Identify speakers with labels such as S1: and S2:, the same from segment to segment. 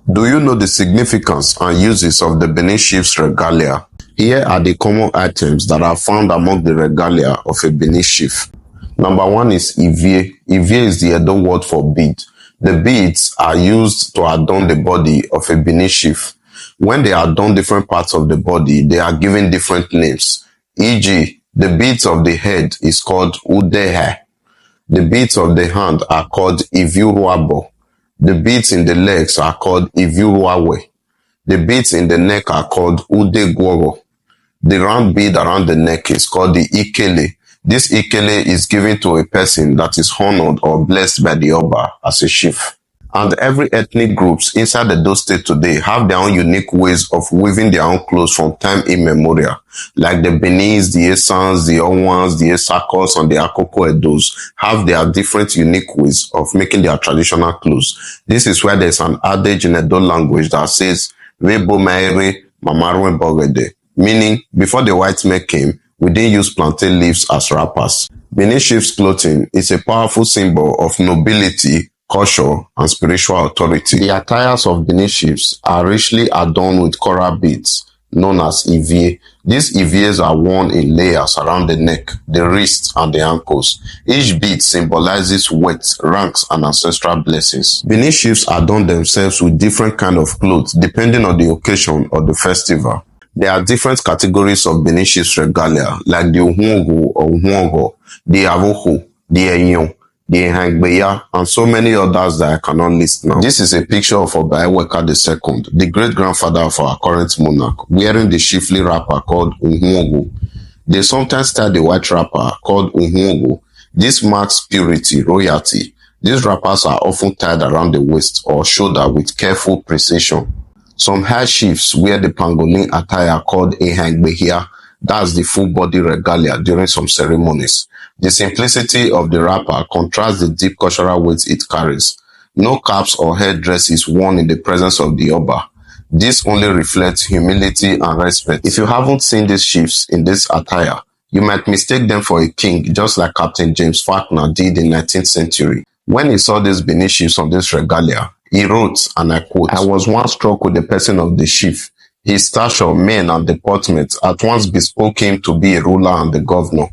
S1: Do you know the significance and uses of the Benin chief's regalia? Here are the common items that are found among the regalia of a Benin chief. Number one is ivie. Ivie is the Edo word for bead. The beads are used to adorn the body of a Benin chief. When they adorn different parts of the body, they are given different names. E.g., the beads of the head is called udehe. The beads of the hand are called iviruabo. The beads in the legs are called iviruawe. The beads in the neck are called udegworo. The round bead around the neck is called the ikele. This ikele is given to a person that is honored or blessed by the Oba as a chief. And every ethnic groups inside the Edo State today have their own unique ways of weaving their own clothes from time immemorial. Like the Benis, the Esans, the Owans, the Esakos, and the Akoko Edos have their different unique ways of making their traditional clothes. This is where there's an adage in Edo language that says, Rebo maere mamarwe bogede, meaning before the white men came, we didn't use plantain leaves as wrappers. Benin chief's clothing is a powerful symbol of nobility, culture, and spiritual authority. The attires of Benin chiefs are richly adorned with coral beads, known as ivie. These ivies are worn in layers around the neck, the wrists, and the ankles. Each bead symbolizes wealth, ranks, and ancestral blessings. Benin chiefs adorn themselves with different kinds of clothes depending on the occasion or the festival. There are different categories of Benin chiefs regalia, like the Uhungu or Uhungo, the Avohu, the Enyo, the Ehangbeya, and so many others that I cannot list now. This is a picture of Oba Eweka II, the great-grandfather of our current monarch, wearing the chiefly wrapper called Uhungu. They sometimes tie the white wrapper called Uhungu. This marks purity, royalty. These wrappers are often tied around the waist or shoulder with careful precision. Some high chiefs wear the pangolin attire called Ehangbeya. That's the full body regalia during some ceremonies. The simplicity of the wrapper contrasts the deep cultural weight it carries. No caps or headdress is worn in the presence of the Oba. This only reflects humility and respect. If you haven't seen these chiefs in this attire, you might mistake them for a king, just like Captain James Falkner did in the 19th century. When he saw these Benin chiefs on this regalia, he wrote, and I quote, "I was once struck with the person of the chief. His stature, mien, and deportment at once bespoke him to be a ruler and a governor.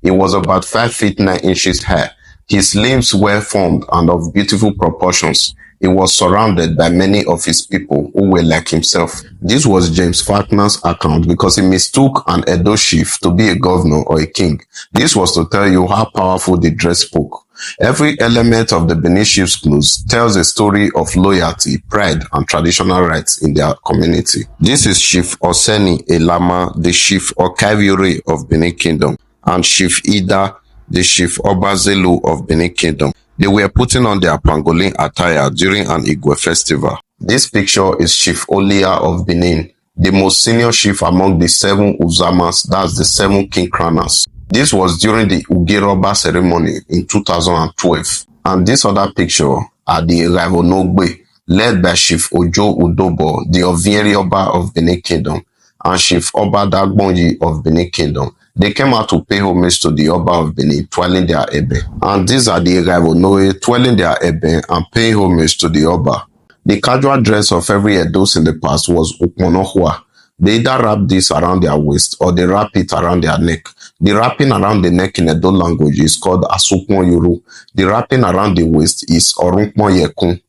S1: He was about 5 feet 9 inches high. His limbs were formed and of beautiful proportions. He was surrounded by many of his people who were like himself." This was James Falkner's account because he mistook an Edo chief to be a governor or a king. This was to tell you how powerful the dress spoke. Every element of the Benin chief's clothes tells a story of loyalty, pride, and traditional rights in their community. This is Chief Oseni Elama, the Chief Okaviore of Benin Kingdom, and Chief Ida, the Chief Obazelu of Benin Kingdom. They were putting on their pangolin attire during an Igwe festival. This picture is Chief Olia of Benin, the most senior chief among the 7 Uzamas, that's the 7 king crowners. This was during the Ugiroba ceremony in 2012. And this other picture are the Ravonogbe, led by Chief Ojo Udobo, the Ovieri Oba of Benin Kingdom, and Chief Oba Dagbonyi of Benin Kingdom. They came out to pay homage to the Oba of Benin, twirling their ebe. And these are the Ravonoe, twirling their ebe and paying homage to the Oba. The casual dress of every Edos in the past was Ukmonohua. They either wrap this around their waist or they wrap it around their neck. The wrapping around the neck in Edo language is called Asukmo Yuru. The wrapping around the waist is Orunkmo Yekun.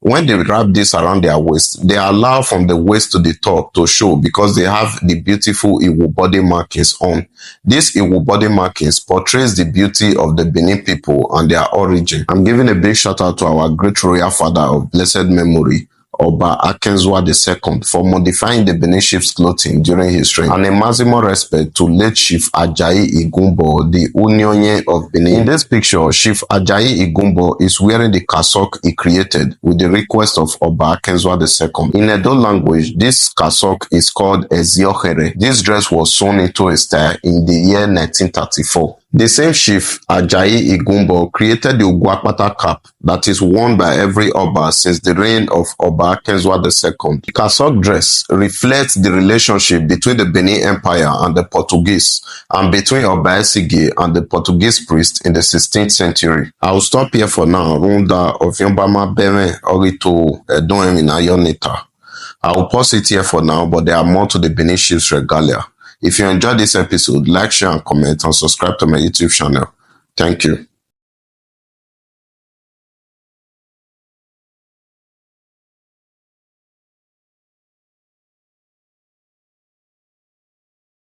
S1: When they wrap this around their waist, they allow from the waist to the top to show because they have the beautiful Iwo body markings on. These Iwo body markings portrays the beauty of the Benin people and their origin. I'm giving a big shout out to our great royal father of blessed memory, Oba Akenzwa II, for modifying the Benin chief's clothing during his reign, and a maximum respect to late Chief Ajayi Igumbo, the Unyonye of Benin. In this picture, Chief Ajayi Igumbo is wearing the cassock he created with the request of Oba Akenzwa II. In Edo language, this cassock is called Eziohere. This dress was sewn into a style in the year 1934. The same chief, Ajayi Igumbo, created the Ugwapata cap that is worn by every Oba since the reign of Oba Kezwa II. The cassock dress reflects the relationship between the Benin Empire and the Portuguese, and between Oba Esige and the Portuguese priest in the 16th century. I will stop here for now. Runda of Yombama Beme Orito Edon in Ayonita. I will pause it here for now, but there are more to the Benin chief's regalia. If you enjoyed this episode, like, share, and comment, and subscribe to my YouTube channel. Thank you.